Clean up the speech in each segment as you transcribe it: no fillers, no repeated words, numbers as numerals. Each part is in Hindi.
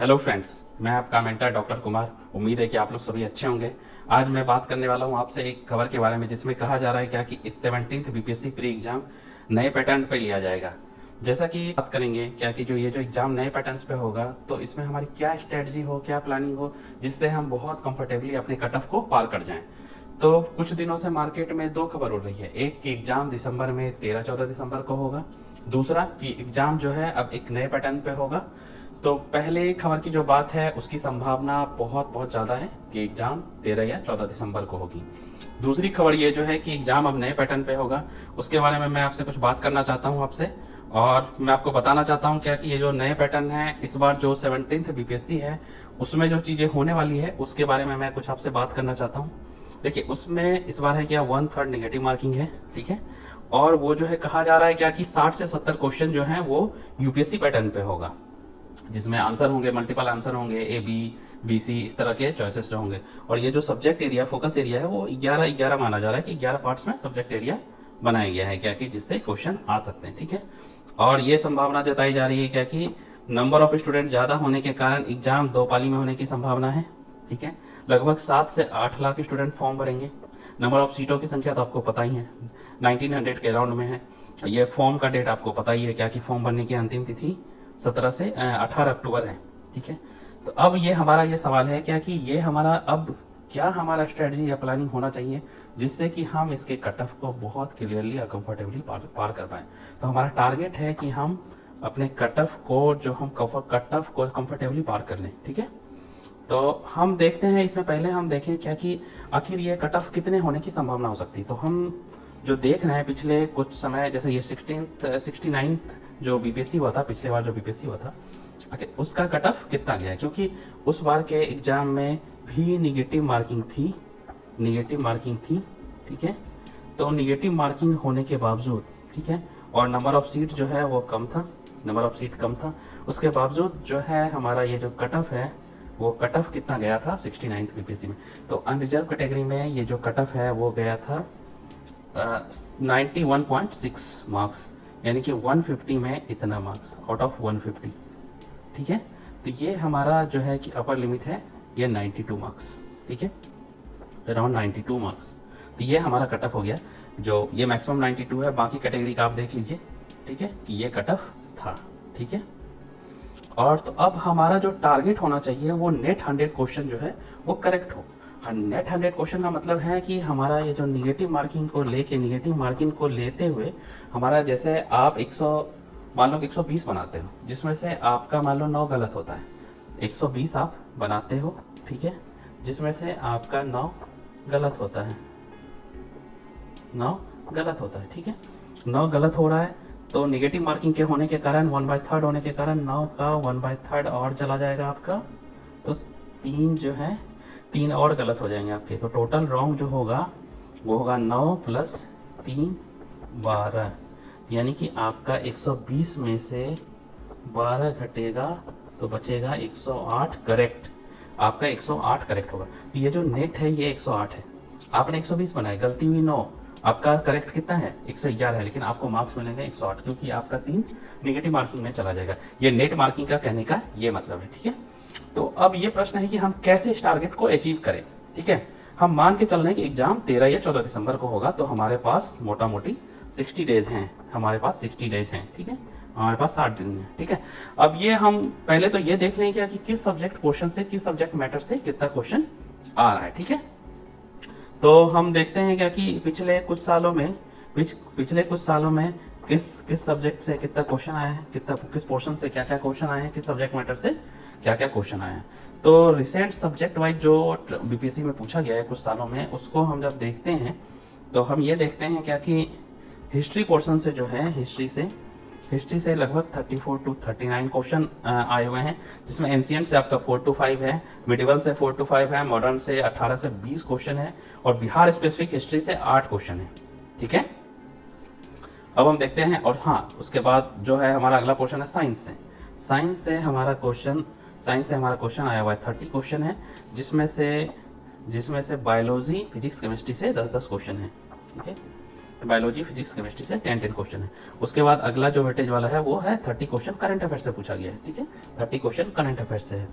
हेलो फ्रेंड्स, मैं आपका मेंटर डॉक्टर कुमार। उम्मीद है कि आप लोग सभी अच्छे होंगे। आज मैं बात करने वाला हूं आपसे एक खबर के बारे में जिसमें कहा जा रहा है क्या कि इस 17th बीपीएससी प्री एग्जाम नए पैटर्न पे लिया जाएगा। जैसा कि बात करेंगे क्या कि जो एग्जाम नए पैटर्न्स पे होगा तो इसमें हमारी क्या स्ट्रेटजी हो, क्या प्लानिंग हो, जिससे हम बहुत कंफर्टेबली अपने कट ऑफ को पार कर जाएं। तो कुछ दिनों से मार्केट में दो खबर उड़ रही है। एक कि एग्जाम दिसंबर में 13-14 दिसंबर को होगा, दूसरा कि एग्जाम जो है अब एक नए पैटर्न पे होगा। तो पहले खबर की जो बात है उसकी संभावना बहुत बहुत ज़्यादा है कि एग्जाम 13 या 14 दिसंबर को होगी। दूसरी खबर ये जो है कि एग्जाम अब नए पैटर्न पे होगा, उसके बारे में मैं आपसे कुछ बात करना चाहता हूँ आपसे। और मैं आपको बताना चाहता हूँ क्या कि ये जो नए पैटर्न है इस बार जो 17th बीपीएससी है उसमें जो चीज़ें होने वाली है उसके बारे में मैं कुछ आपसे बात करना चाहता हूँ। देखिए, उसमें इस बार है क्या 1/3 नेगेटिव मार्किंग है, ठीक है। और वो जो है कहा जा रहा है क्या कि 60 से 70 क्वेश्चन जो है वो यूपीएससी पैटर्न पे होगा, जिसमें आंसर होंगे, मल्टीपल आंसर होंगे, ए बी सी इस तरह के चॉइसेस जो होंगे। और ये जो सब्जेक्ट एरिया, फोकस एरिया है वो 11 माना जा रहा है कि 11 पार्ट्स में सब्जेक्ट एरिया बनाया गया है क्या कि जिससे क्वेश्चन आ सकते हैं, ठीक है। और ये संभावना जताई जा रही है क्या कि नंबर ऑफ स्टूडेंट ज़्यादा होने के कारण एग्जाम 2 पाली में होने की संभावना है, ठीक है। लगभग 7 से 8 लाख स्टूडेंट फॉर्म भरेंगे। नंबर ऑफ सीटों की संख्या तो आपको पता ही है, 1900 के अराउंड में है। ये फॉर्म का डेट आपको पता ही है क्या कि फॉर्म भरने की अंतिम तिथि 17 से 18 अक्टूबर है, ठीक है। तो अब ये हमारा ये सवाल है क्या कि ये हमारा अब क्या हमारा स्ट्रेटजी या प्लानिंग होना चाहिए जिससे कि हम इसके कट ऑफ को बहुत क्लियरली और कंफर्टेबली पार कर पाएं। तो हमारा टारगेट है कि हम अपने कट ऑफ को कंफर्टेबली पार कर लें, ठीक है। तो हम देखते हैं, इसमें पहले हम देखें क्या कि आखिर ये कट ऑफ कितने होने की संभावना हो सकती है। तो हम जो देख रहे हैं पिछले कुछ समय, जैसे ये 69th जो बीपीएससी हुआ था, पिछले बार जो बीपीएससी हुआ था, उसका कट ऑफ कितना गया है, क्योंकि उस बार के एग्जाम में भी निगेटिव मार्किंग थी, ठीक है। तो निगेटिव मार्किंग होने के बावजूद, ठीक है, और नंबर ऑफ सीट जो है वो कम था, उसके बावजूद जो है हमारा ये जो कट ऑफ है वो कट ऑफ कितना गया था 69th बीपीएससी में। तो अनरिजर्व कैटेगरी में ये जो कट ऑफ है वो गया था 91.6 मार्क्स, यानी कि 150 में इतना मार्क्स आउट ऑफ 150, ठीक है। तो ये हमारा जो है कि अपर लिमिट है ये 92 मार्क्स, ठीक है, अराउंड 92 मार्क्स। तो ये हमारा कट ऑफ हो गया, जो ये मैक्सिमम 92 है। बाकी कैटेगरी का आप देख लीजिए, ठीक है, कि ये कट ऑफ था, ठीक है। और तो अब हमारा जो टारगेट होना चाहिए वो नेट 100 क्वेश्चन जो है वो करेक्ट हो। नेट 100 क्वेश्चन का मतलब है कि हमारा ये जो निगेटिव मार्किंग को लेते हुए हमारा, जैसे आप 100 मान लो 120 बनाते हो, जिसमें से आपका मान लो 9 गलत होता है। 120 आप बनाते हो, ठीक है, जिसमें से आपका 9 गलत होता है, ठीक है। 9 गलत हो रहा है तो निगेटिव मार्किंग के होने के कारण 1/3 होने के कारण 9 का 1/3 और चला जाएगा आपका। तो 3 जो है 3 और गलत हो जाएंगे आपके। तो टोटल रॉन्ग जो होगा वो होगा 9 + 3 12, यानी कि आपका 120 में से 12 घटेगा तो बचेगा 108 करेक्ट। आपका 108 करेक्ट होगा। तो ये जो नेट है ये 108 है। आपने 120 बनाया, गलती हुई 9, आपका करेक्ट कितना है 111 है, लेकिन आपको मार्क्स मिलेंगे 108 क्योंकि आपका 3 निगेटिव मार्किंग में चला जाएगा। ये नेट मार्किंग का कहने का ये मतलब है, ठीक है। तो अब ये प्रश्न है कि हम कैसे इस टारगेट को अचीव करें, ठीक है। हम मान के चल रहे हैं कि एग्जाम 13 या 14 दिसंबर को होगा, तो हमारे पास मोटा मोटी 60 डेज हैं, ठीक है, हमारे पास 60 दिन है, ठीक है। अब ये हम पहले तो ये देख लें क्या कि किस सब्जेक्ट क्वेश्चन से, किस सब्जेक्ट मैटर से कितना क्वेश्चन आ रहा है, ठीक है। तो हम देखते हैं क्या कि पिछले कुछ सालों में किस सब्जेक्ट से कितना क्वेश्चन आया है, किस पोर्शन से क्या क्या क्वेश्चन आए हैं, किस सब्जेक्ट मैटर से क्या क्या क्वेश्चन आए हैं। तो रिसेंट सब्जेक्ट वाइज जो बीपीएससी में पूछा गया है कुछ सालों में, उसको हम जब देखते हैं तो हम ये देखते हैं क्या कि हिस्ट्री पोर्शन से जो है, हिस्ट्री से लगभग 34 to 39 क्वेश्चन आए हुए हैं, जिसमें एंशिएंट से आपका 4 to 5 है, मिडिवल से 4 to 5 है, मॉडर्न से 18 से 20 क्वेश्चन है, और बिहार स्पेसिफिक हिस्ट्री से 8 क्वेश्चन है, ठीक है। अब हम देखते हैं, और हाँ, उसके बाद जो है हमारा अगला क्वेश्चन है साइंस से हमारा क्वेश्चन आया हुआ है, 30 क्वेश्चन है, जिसमें से बायोलॉजी, फिजिक्स, केमिस्ट्री से 10-10 क्वेश्चन है, ठीक है। बायोलॉजी, फिजिक्स, केमिस्ट्री से 10 क्वेश्चन है। उसके बाद अगला जो वेटेज वाला है वो है 30 क्वेश्चन करंट अफेयर से पूछा गया है, ठीक है, 30 क्वेश्चन करंट अफेयर से है।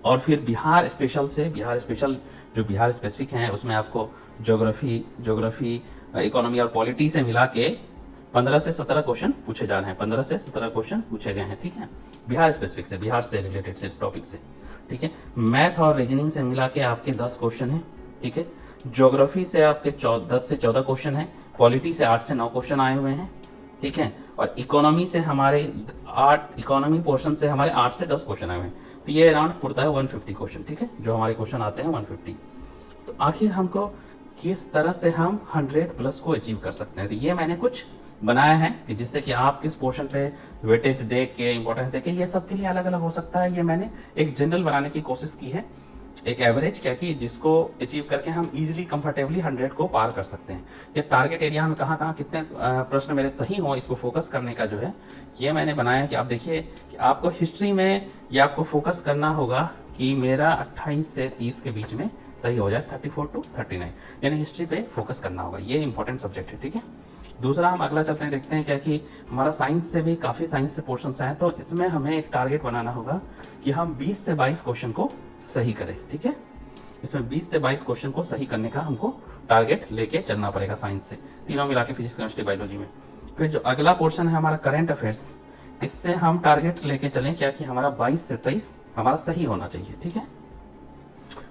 और फिर बिहार स्पेशल से, बिहार स्पेशल जो बिहार स्पेसिफिक हैं उसमें आपको ज्योग्राफी, इकोनॉमी और पॉलिटी से मिला के 15 से 17 क्वेश्चन पूछे जा रहे हैं, 15 से 17 क्वेश्चन पूछे गए हैं, ठीक है, बिहार स्पेसिफिक से, बिहार से रिलेटेड से टॉपिक से, ठीक है। मैथ और रीजनिंग से मिला के आपके 10 क्वेश्चन हैं, ठीक है। ज्योग्राफी से आपके 10 से 14 क्वेश्चन हैं, पॉलिटी से 8 से 9 क्वेश्चन आए हुए हैं, ठीक है। और इकोनॉमी से हमारे 8, इकोनॉमी पोर्शन से हमारे 8 से 10 क्वेश्चन आए हुए हैं, तो ये अराउंड पड़ता है 150 क्वेश्चन, ठीक है, जो हमारे क्वेश्चन आते हैं 150। तो आखिर हमको किस तरह से हम 100+ को अचीव कर सकते हैं, तो ये मैंने कुछ बनाया है कि जिससे कि आप किस पोर्शन पे वेटेज देख के, इंपॉर्टेंस देख के, ये सब के लिए अलग अलग हो सकता है। ये मैंने एक जनरल बनाने की कोशिश की है, एक एवरेज, क्या कि जिसको अचीव करके हम इजीली कंफर्टेबली 100 को पार कर सकते हैं। ये टारगेट एरिया में कहाँ कहाँ कितने प्रश्न मेरे सही हों, इसको फोकस करने का जो है ये मैंने बनाया कि आप देखिए कि आपको हिस्ट्री में ये आपको फोकस करना होगा कि मेरा 28 से 30 के बीच में सही हो जाए, 34 to 39, यानी हिस्ट्री पे फोकस करना होगा। ये इंपॉर्टेंट सब्जेक्ट है, ठीक है। दूसरा हम अगला चलते हैं, देखते हैं क्या कि हमारा साइंस से भी काफ़ी साइंस से पोर्शंस हैं, तो इसमें हमें एक टारगेट बनाना होगा कि हम 20 से 22 क्वेश्चन को सही करें, ठीक है। इसमें 20 से 22 क्वेश्चन को सही करने का हमको टारगेट लेके चलना पड़ेगा साइंस से, तीनों मिला के, फिजिक्स, केमिस्ट्री, बायोलॉजी में। फिर जो अगला पोर्शन है हमारा करंट अफेयर्स, इससे हम टारगेट लेके चलें क्या कि हमारा 22 से 23 हमारा सही होना चाहिए, ठीक है।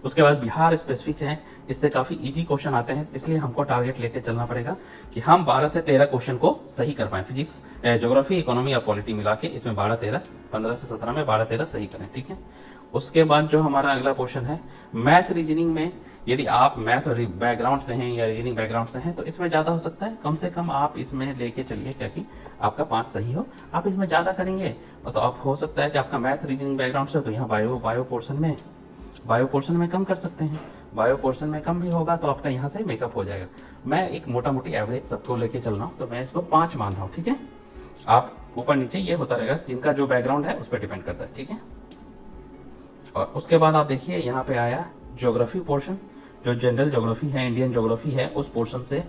उसके बाद बिहार स्पेसिफिक है, इससे काफ़ी इजी क्वेश्चन आते हैं, इसलिए हमको टारगेट लेके चलना पड़ेगा कि हम 12 से 13 क्वेश्चन को सही कर पाएँ, फिजिक्स, ज्योग्राफी, इकोनॉमी और पॉलिटी मिला के इसमें 12-13, 15 से 17 में 12-13 सही करें, ठीक है। उसके बाद जो हमारा अगला पोर्शन है मैथ रीजनिंग में, यदि आप मैथ बैकग्राउंड से हैं या रीजनिंग बैकग्राउंड से हैं तो इसमें ज़्यादा हो सकता है, कम से कम आप इसमें लेके चलिए क्या कि आपका 5 सही हो। आप इसमें ज़्यादा करेंगे तो आप हो सकता है कि आपका मैथ रीजनिंग बैकग्राउंड से, तो यहाँ बायो पोर्शन में कम कर सकते हैं, बायो पोर्शन में कम भी होगा तो आपका यहाँ से मेकअप हो जाएगा। मैं एक मोटा मोटी एवरेज सबको लेके चल रहा हूँ, तो मैं इसको 5 मान रहा हूँ, ठीक है। आप ऊपर नीचे ये होता रहेगा, जिनका जो बैकग्राउंड है उस पर डिपेंड करता है, ठीक है। और उसके बाद आप देखिए यहाँ पे आया ज्योग्राफी पोर्शन, जो जनरल ज्योग्राफी है, इंडियन ज्योग्राफी है, उस पोर्शन से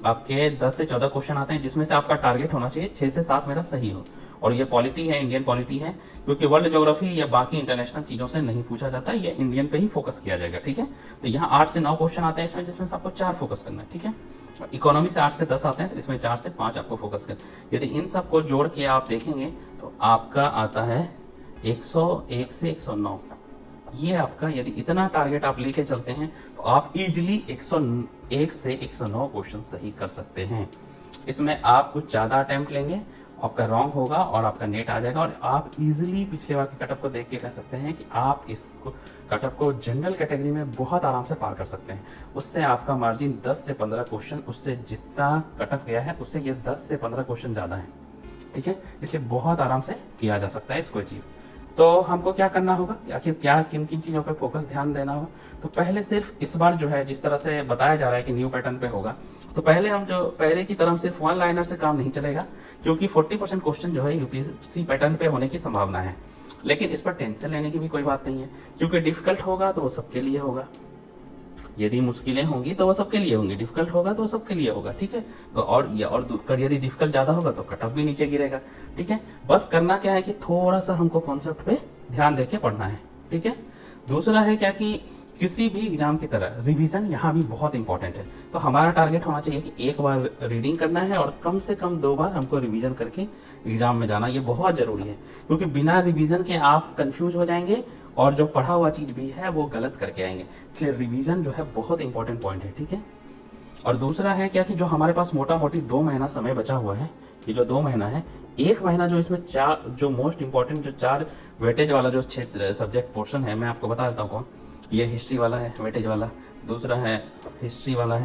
आपके 10 से 14 क्वेश्चन आते हैं, जिसमें से आपका टारगेट होना चाहिए 6 से 7 मेरा सही हो। और ये पॉलिटी है, इंडियन पॉलिटी है, क्योंकि वर्ल्ड ज्योग्राफी या बाकी इंटरनेशनल चीज़ों से नहीं पूछा जाता, ये इंडियन पे ही फोकस किया जाएगा, ठीक है। तो यहाँ 8 से 9 क्वेश्चन आते हैं इसमें, जिसमें से आपको 4 फोकस करना है, ठीक है। इकोनॉमी से 8 से 10 आते हैं, तो इसमें 4 से 5 आपको फोकस करना। यदि इन सबको जोड़ के आप देखेंगे तो आपका आता है 101 से 109। ये आपका, यदि इतना टारगेट आप लेके चलते हैं तो आप इजीली 101 से 109 क्वेश्चन सही कर सकते हैं। इसमें आप कुछ ज़्यादा अटेम्प्ट लेंगे, आपका रॉन्ग होगा और आपका नेट आ जाएगा, और आप इजीली पिछले बार के कटअप को देख के कह सकते हैं कि आप इस कटअप को जनरल कैटेगरी में बहुत आराम से पार कर सकते हैं। उससे आपका मार्जिन 10 से 15 क्वेश्चन, उससे जितना कटअप गया है उससे ये 10 से 15 क्वेश्चन ज़्यादा है, ठीक है। इसलिए बहुत आराम से किया जा सकता है इसको अचीव। तो हमको क्या करना होगा, आखिर क्या किन किन चीज़ों पे फोकस ध्यान देना होगा। तो पहले सिर्फ इस बार जो है, जिस तरह से बताया जा रहा है कि न्यू पैटर्न पे होगा, तो पहले हम जो पहले की तरह सिर्फ 1 लाइनर से काम नहीं चलेगा, क्योंकि 40% क्वेश्चन जो है यूपीएससी पैटर्न पे होने की संभावना है। लेकिन इस पर टेंशन लेने की भी कोई बात नहीं है, क्योंकि डिफिकल्ट होगा तो वो सबके लिए होगा, यदि मुश्किलें होंगी तो वो सबके लिए होंगी, डिफिकल्ट होगा तो वो सबके लिए होगा, ठीक है। तो और यदि डिफिकल्ट ज़्यादा होगा तो कटअप भी नीचे गिरेगा, ठीक है। बस करना क्या है कि थोड़ा सा हमको कॉन्सेप्ट पे ध्यान देके पढ़ना है, ठीक है। दूसरा है क्या कि किसी भी एग्जाम की तरह रिवीजन यहाँ भी बहुत इंपॉर्टेंट है। तो हमारा टारगेट होना चाहिए कि एक बार रीडिंग करना है और कम से कम 2 बार हमको रिवीजन करके एग्जाम में जाना, ये बहुत ज़रूरी है, क्योंकि बिना रिवीजन के आप कंफ्यूज हो जाएंगे और जो पढ़ा हुआ चीज़ भी है वो गलत करके आएंगे। इसलिए रिवीजन जो है बहुत इंपॉर्टेंट पॉइंट है, ठीक है। और दूसरा है क्या कि जो हमारे पास मोटा मोटी 2 महीना समय बचा हुआ है, ये जो 2 महीना है, 1 महीना जो इसमें 4 जो मोस्ट इंपॉर्टेंट जो 4 वेटेज वाला जो क्षेत्र सब्जेक्ट पोर्शन है, मैं आपको बता देता हूँ कौन। ये हिस्ट्री वाला है वेटेज वाला, दूसरा है हिस्ट्री वाला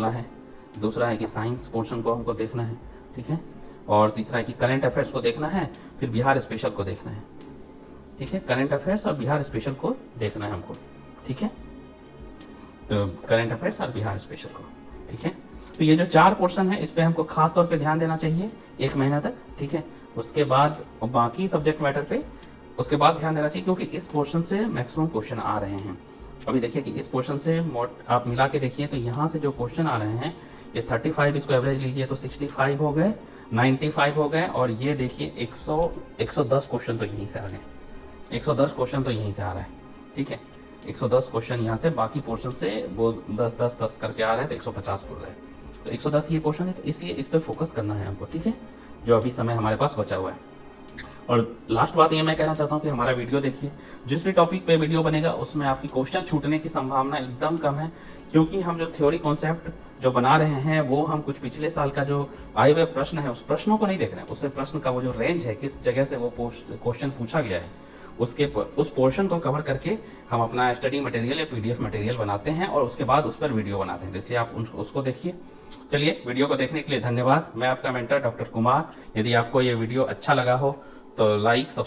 है, दूसरा है कि साइंस पोर्शन को हमको देखना है, ठीक है। और तीसरा है कि करंट अफेयर्स को देखना है, फिर बिहार स्पेशल को देखना है, ठीक है। करंट अफेयर्स और बिहार स्पेशल को देखना है हमको, ठीक है। तो करंट अफेयर्स और बिहार स्पेशल को, ठीक है। तो ये जो 4 पोर्शन है इस पे हमको खास तौर पे ध्यान देना चाहिए 1 महीना तक, ठीक है। उसके बाद बाकी सब्जेक्ट मैटर पे उसके बाद ध्यान देना चाहिए, क्योंकि इस पोर्शन से मैक्सिमम क्वेश्चन आ रहे हैं। अभी देखिए कि इस पोर्शन से आप मिला के देखिए तो यहाँ से जो क्वेश्चन आ रहे हैं ये 35, इसको एवरेज लीजिए तो 65 हो गए, 95 हो गए, और ये देखिए 110 क्वेश्चन तो यहीं से आ गए, 110 क्वेश्चन तो यहीं से आ रहा है। ठीक है, 110 क्वेश्चन यहाँ से, बाकी पोर्शन से वो 10 करके आ रहे हैं तो 150 बोल रहे हैं। तो 110 ये पोर्शन है, तो इसलिए इस पर फोकस करना है हमको। ठीक है, जो अभी समय हमारे पास बचा हुआ है। और लास्ट बात ये मैं कहना चाहता हूँ कि हमारा वीडियो देखिए, जिस भी टॉपिक पे वीडियो बनेगा उसमें आपकी क्वेश्चन छूटने की संभावना एकदम कम है, क्योंकि हम जो थ्योरी कॉन्सेप्ट जो बना रहे हैं वो हम कुछ पिछले साल का जो आए हुए प्रश्न है उस प्रश्नों को नहीं देख रहे हैं, उससे प्रश्न का वो जो रेंज है, किस जगह से वो क्वेश्चन पूछा गया है, उस पोर्शन को कवर करके हम अपना स्टडी मटेरियल या PDF मटेरियल बनाते हैं और उसके बाद उस पर वीडियो बनाते हैं। तो इसलिए आप उसको देखिए। चलिए, वीडियो को देखने के लिए धन्यवाद। मैं आपका मेंटर डॉक्टर कुमार। यदि आपको ये वीडियो अच्छा लगा हो तो लाइक, सब्सक्राइब